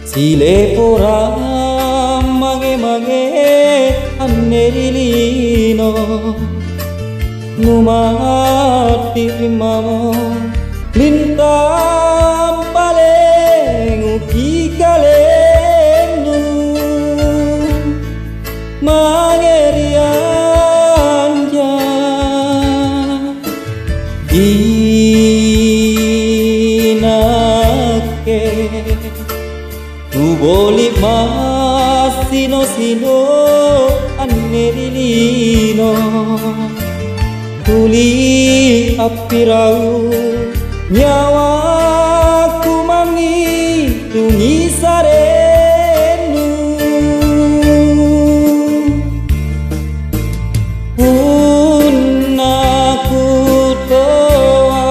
Sile pora mage annerilino numati mamo lintam paling ukikalenu mangerianja dinake tu boli masino sino annerilino tuli apirau nyawa ku mangitungi sarenu punaku toa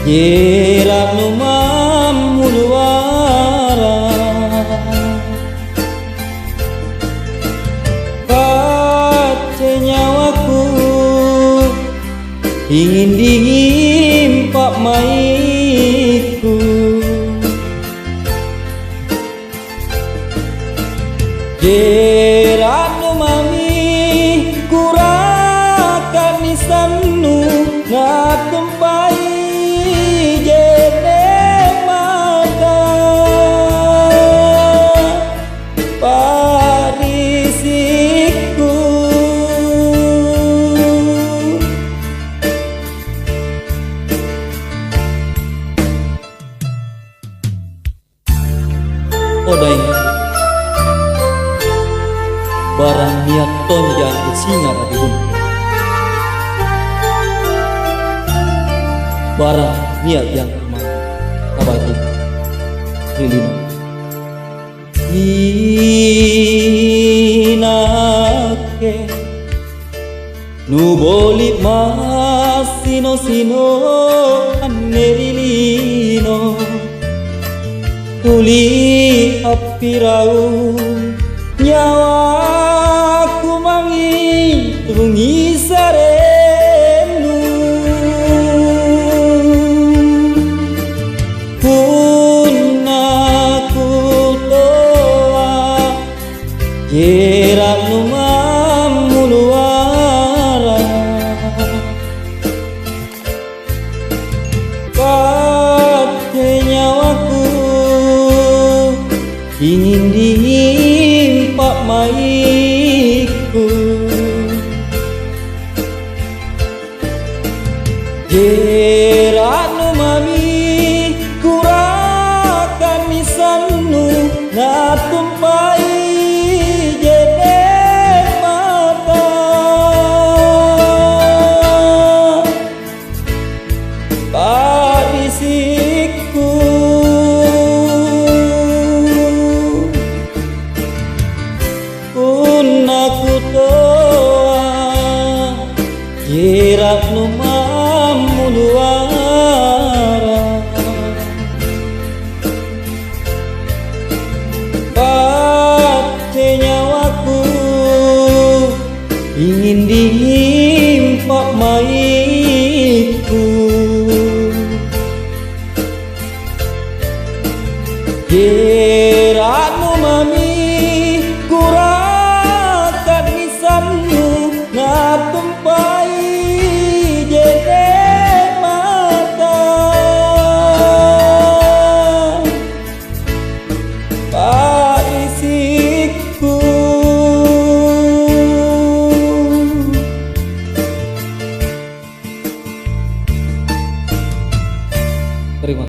jerak numam muluara pace nyawaku ingin dingin pak maiku jeranu mami kurakan nisanu ngatempai jene mata parisiku odai barang niat tonjang bersingar di bumi barang niat yang kemana abadi rilino inake nuboli masino sino annerilino tuli apirau nyawaku mangitungi sarenu punaku toa jerak numam muluara pate nyawaku ingin dingin pak maiku jeranu mami kurakan nisanu natu